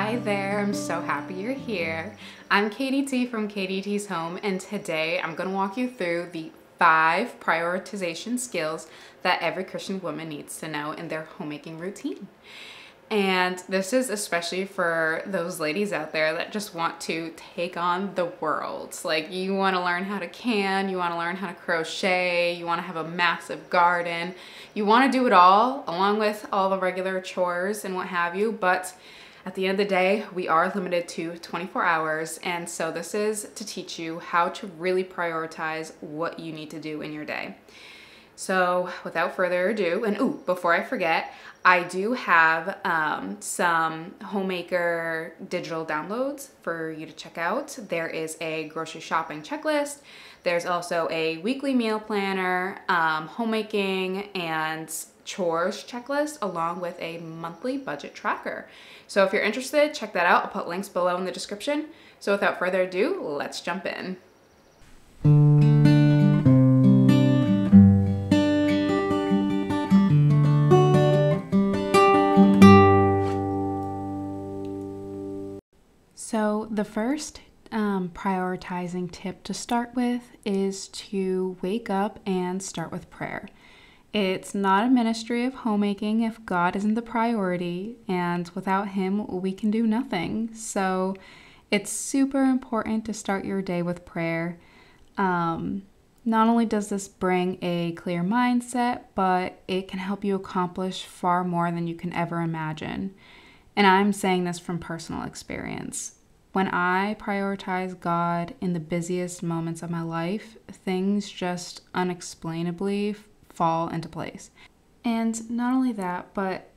Hi there, I'm so happy you're here. I'm Katie T from Katie T's Home, and today I'm going to walk you through the 5 prioritization skills that every Christian woman needs to know in their homemaking routine. And this is especially for those ladies out there that just want to take on the world. Like, you want to learn how to can, you want to learn how to crochet, you want to have a massive garden. You want to do it all along with all the regular chores and what have you, but at the end of the day, we are limited to 24 hours. And so this is to teach you how to really prioritize what you need to do in your day. So without further ado, and before I forget, I do have some Homemaker digital downloads for you to check out. There is a grocery shopping checklist. There's also a weekly meal planner, homemaking, and chores checklist, along with a monthly budget tracker. So if you're interested, check that out. I'll put links below in the description. So without further ado, let's jump in. So the first prioritizing tip to start with is to wake up and start with prayer. It's not a ministry of homemaking if God isn't the priority, and without Him, we can do nothing. So it's super important to start your day with prayer. Not only does this bring a clear mindset, but it can help you accomplish far more than you can ever imagine. And I'm saying this from personal experience. When I prioritize God in the busiest moments of my life, things just unexplainably fall into place. And not only that, but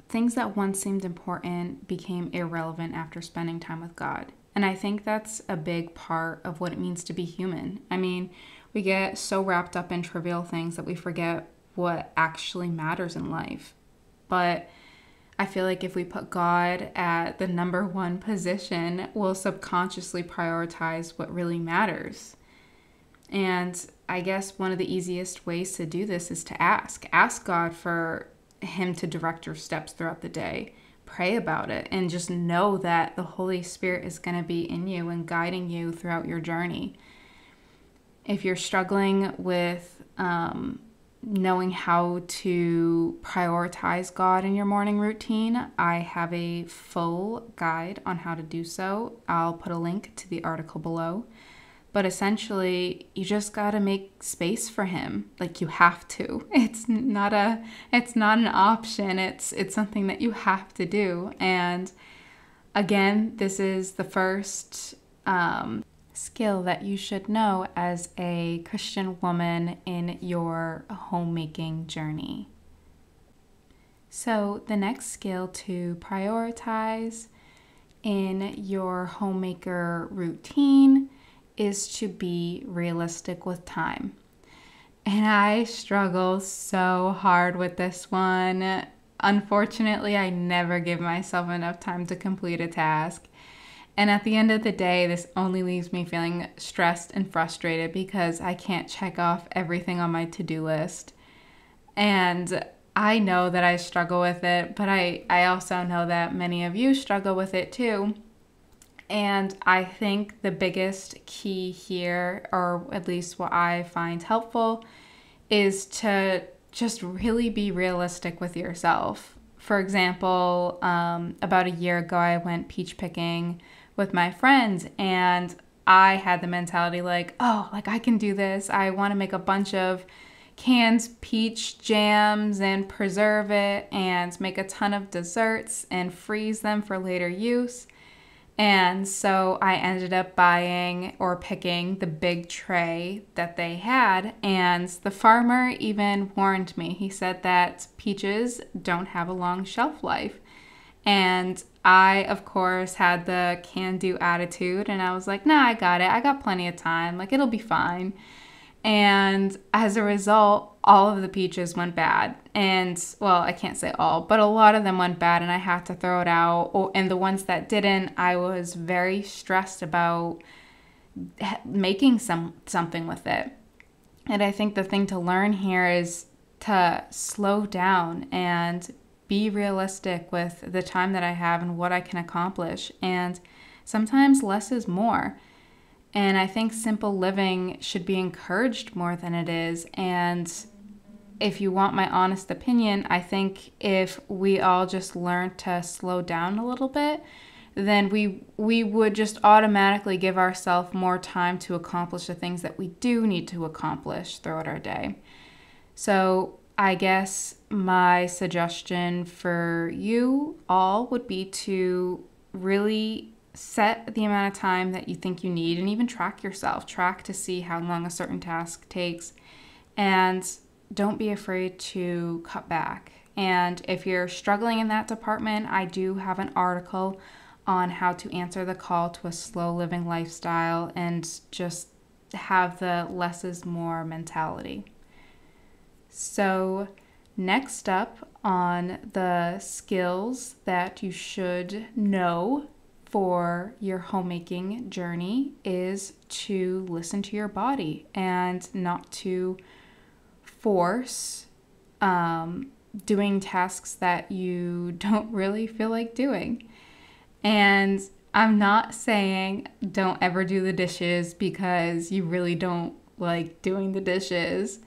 things that once seemed important became irrelevant after spending time with God. And I think that's a big part of what it means to be human. I mean, we get so wrapped up in trivial things that we forget what actually matters in life. But I feel like if we put God at the number one position, we'll subconsciously prioritize what really matters. And I guess one of the easiest ways to do this is to ask. Ask God for Him to direct your steps throughout the day. Pray about it and just know that the Holy Spirit is going to be in you and guiding you throughout your journey. If you're struggling with knowing how to prioritize God in your morning routine, I have a full guide on how to do so. I'll put a link to the article below. But essentially, you just got to make space for Him. Like, you have to. It's not an option. It's something that you have to do. And again, this is the first skill that you should know as a Christian woman in your homemaking journey. So the next skill to prioritize in your homemaker routine is to be realistic with time. And I struggle so hard with this one. Unfortunately, I never give myself enough time to complete a task. And at the end of the day, this only leaves me feeling stressed and frustrated because I can't check off everything on my to-do list. And I know that I struggle with it, but I also know that many of you struggle with it too. And I think the biggest key here, or at least what I find helpful, is to just really be realistic with yourself. For example, about a year ago, I went peach picking with my friends, and I had the mentality like, I can do this. I want to make a bunch of canned peach jams and preserve it and make a ton of desserts and freeze them for later use. And so I ended up buying or picking the big tray that they had, and the farmer even warned me. He said that peaches don't have a long shelf life. And I, of course, had the can-do attitude, and I was like, nah, I got it. I got plenty of time. Like, it'll be fine. And as a result, all of the peaches went bad. And, well, I can't say all, but a lot of them went bad, and I had to throw it out. And the ones that didn't, I was very stressed about making something with it. And I think the thing to learn here is to slow down and be realistic with the time that I have and what I can accomplish. And sometimes less is more. And I think simple living should be encouraged more than it is. And if you want my honest opinion, I think if we all just learn to slow down a little bit, then we would just automatically give ourselves more time to accomplish the things that we do need to accomplish throughout our day. So I guess my suggestion for you all would be to really set the amount of time that you think you need, and even track yourself. Track to see how long a certain task takes, and don't be afraid to cut back. And if you're struggling in that department, I do have an article on how to answer the call to a slow living lifestyle and just have the less is more mentality. So next up on the skills that you should know for your homemaking journey is to listen to your body and not to force doing tasks that you don't really feel like doing. And I'm not saying don't ever do the dishes because you really don't like doing the dishes.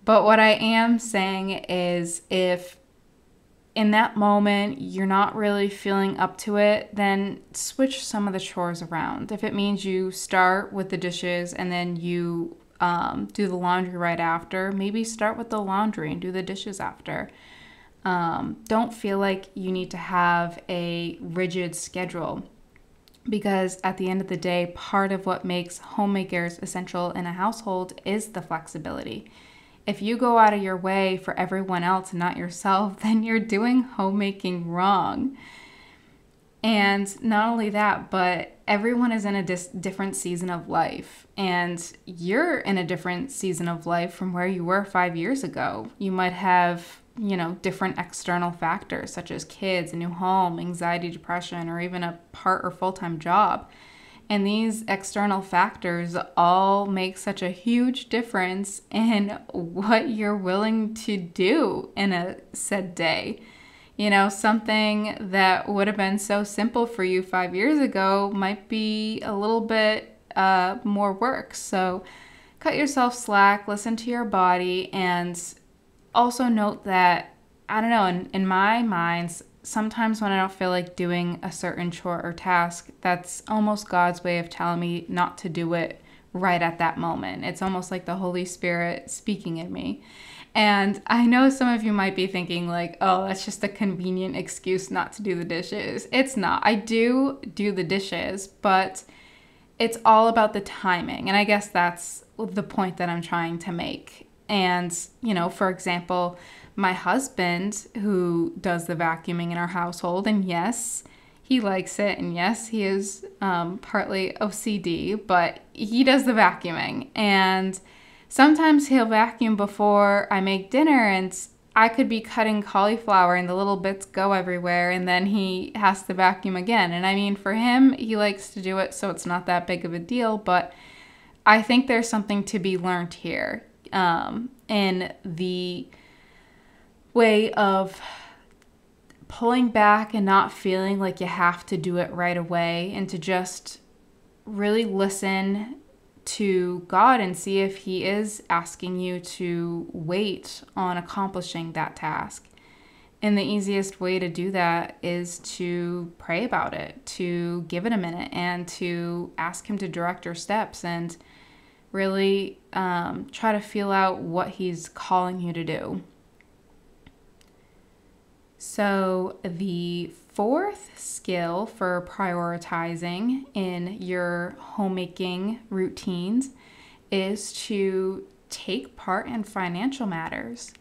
But what I am saying is if in that moment you're not really feeling up to it, then switch some of the chores around. If it means you start with the dishes and then you do the laundry right after, maybe start with the laundry and do the dishes after. Don't feel like you need to have a rigid schedule, because at the end of the day, part of what makes homemakers essential in a household is the flexibility. If you go out of your way for everyone else and not yourself, then you're doing homemaking wrong. And not only that, but everyone is in a different season of life. And you're in a different season of life from where you were 5 years ago. You might have, different external factors such as kids, a new home, anxiety, depression, or even a part or full-time job. And these external factors all make such a huge difference in what you're willing to do in a said day. Something that would have been so simple for you 5 years ago might be a little bit more work. So cut yourself slack, listen to your body, and also note that, I don't know, in my mind, sometimes when I don't feel like doing a certain chore or task, that's almost God's way of telling me not to do it right at that moment. It's almost like the Holy Spirit speaking in me. And I know some of you might be thinking like, oh, that's just a convenient excuse not to do the dishes. It's not. I do the dishes, but it's all about the timing. And I guess that's the point that I'm trying to make. And, for example, my husband, who does the vacuuming in our household, and yes, he likes it, and yes, he is partly OCD, but he does the vacuuming. And sometimes he'll vacuum before I make dinner, and I could be cutting cauliflower and the little bits go everywhere, and then he has to vacuum again. And I mean, for him, he likes to do it, so it's not that big of a deal, but I think there's something to be learned here in the way of pulling back and not feeling like you have to do it right away, and to just really listen to God and see if He is asking you to wait on accomplishing that task. And the easiest way to do that is to pray about it, to give it a minute, and to ask Him to direct your steps, and really try to feel out what He's calling you to do. So the fourth skill for prioritizing in your homemaking routines is to take part in financial matters.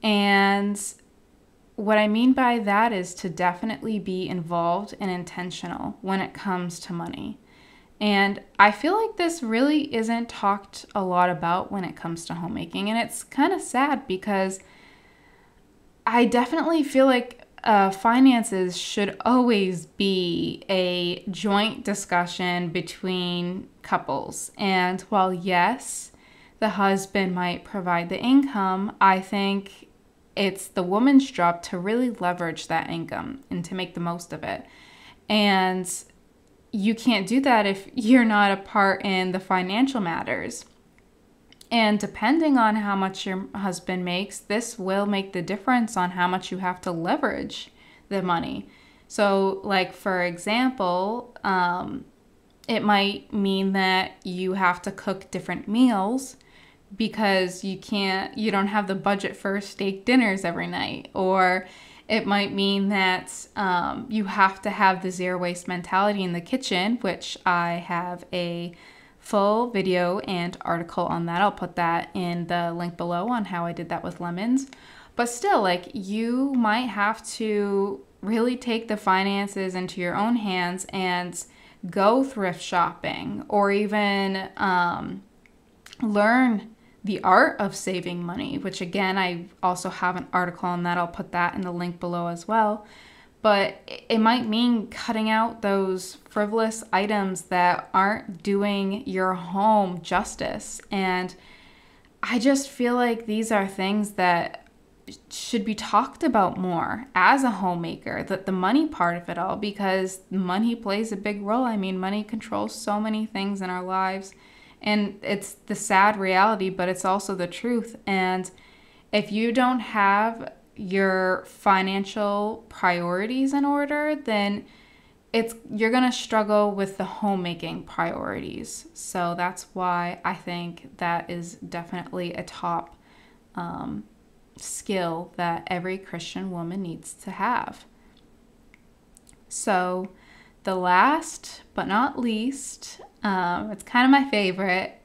And what I mean by that is to definitely be involved and intentional when it comes to money. And I feel like this really isn't talked a lot about when it comes to homemaking. And it's kind of sad, because I definitely feel like finances should always be a joint discussion between couples. And while yes, the husband might provide the income, I think it's the woman's job to really leverage that income and to make the most of it. And you can't do that if you're not a part in the financial matters. And depending on how much your husband makes, this will make the difference on how much you have to leverage the money. So, like, for example, it might mean that you have to cook different meals because you don't have the budget for steak dinners every night. Or it might mean that you have to have the zero waste mentality in the kitchen, which I have a full video and article on that. I'll put that in the link below on how I did that with lemons. But still, like, you might have to really take the finances into your own hands and go thrift shopping, or even learn the art of saving money, which again, I also have an article on that. I'll put that in the link below as well. But it might mean cutting out those frivolous items that aren't doing your home justice. And I just feel like these are things that should be talked about more as a homemaker, that the money part of it all, because money plays a big role. I mean, money controls so many things in our lives, and it's the sad reality, but it's also the truth. And if you don't have your financial priorities in order, then you're going to struggle with the homemaking priorities. So that's why I think that is definitely a top skill that every Christian woman needs to have. So the last but not least, it's kind of my favorite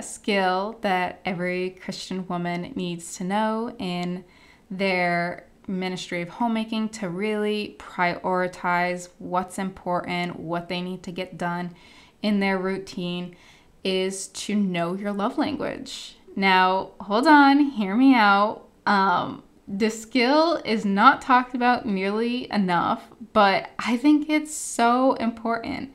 skill that every Christian woman needs to know in their ministry of homemaking to really prioritize what's important, what they need to get done in their routine, is to know your love language. Now, hold on, hear me out. This skill is not talked about nearly enough, but I think it's so important.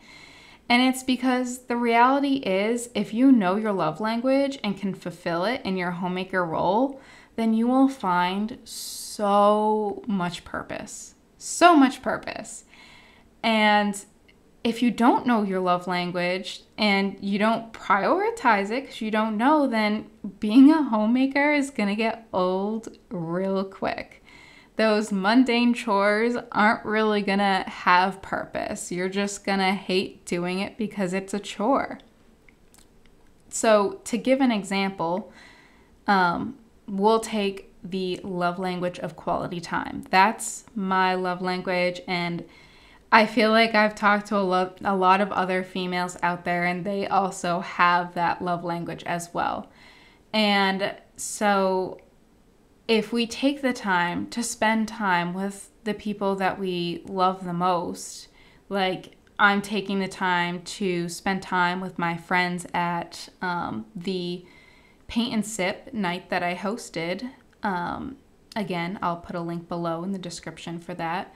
And it's because the reality is, if you know your love language and can fulfill it in your homemaker role, then you will find so much purpose. So much purpose. And if you don't know your love language and you don't prioritize it because you don't know, then being a homemaker is going to get old real quick. Those mundane chores aren't really going to have purpose. You're just going to hate doing it because it's a chore. So to give an example, we'll take the love language of quality time. That's my love language, and I feel like I've talked to a lot of other females out there, and they also have that love language as well. And so if we take the time to spend time with the people that we love the most, like I'm taking the time to spend time with my friends at the paint and sip night that I hosted. Again, I'll put a link below in the description for that.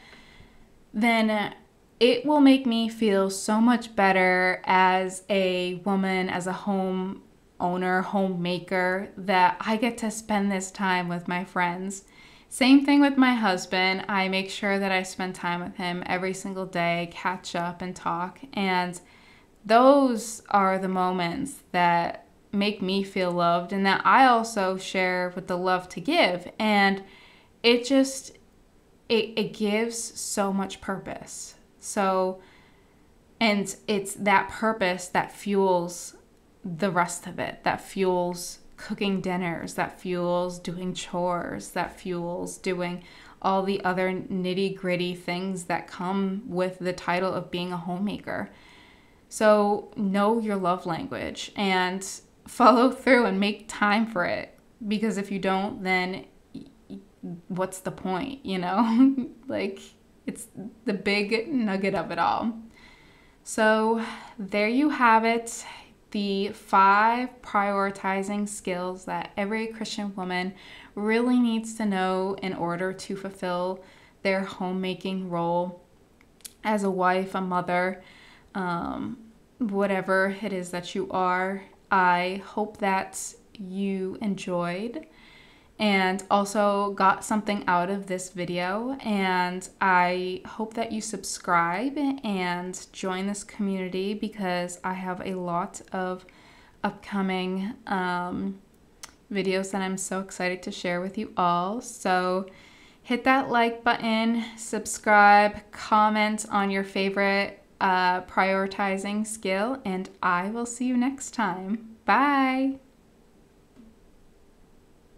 Then it will make me feel so much better as a woman, as a home owner, homemaker, that I get to spend this time with my friends. Same thing with my husband. I make sure that I spend time with him every single day, catch up and talk. And those are the moments that make me feel loved and that I also share with the love to give. And it just, it gives so much purpose. So, and it's that purpose that fuels the rest of it, that fuels cooking dinners, that fuels doing chores, that fuels doing all the other nitty gritty things that come with the title of being a homemaker. So know your love language and follow through and make time for it, because if you don't, then what's the point, you know? Like, it's the big nugget of it all. So there you have it, the 5 prioritizing skills that every Christian woman really needs to know in order to fulfill their homemaking role as a wife, a mother, whatever it is that you are. I hope that you enjoyed and also got something out of this video. And I hope that you subscribe and join this community because I have a lot of upcoming videos that I'm so excited to share with you all. So hit that like button, subscribe, comment on your favorite prioritizing skill, and I will see you next time. Bye!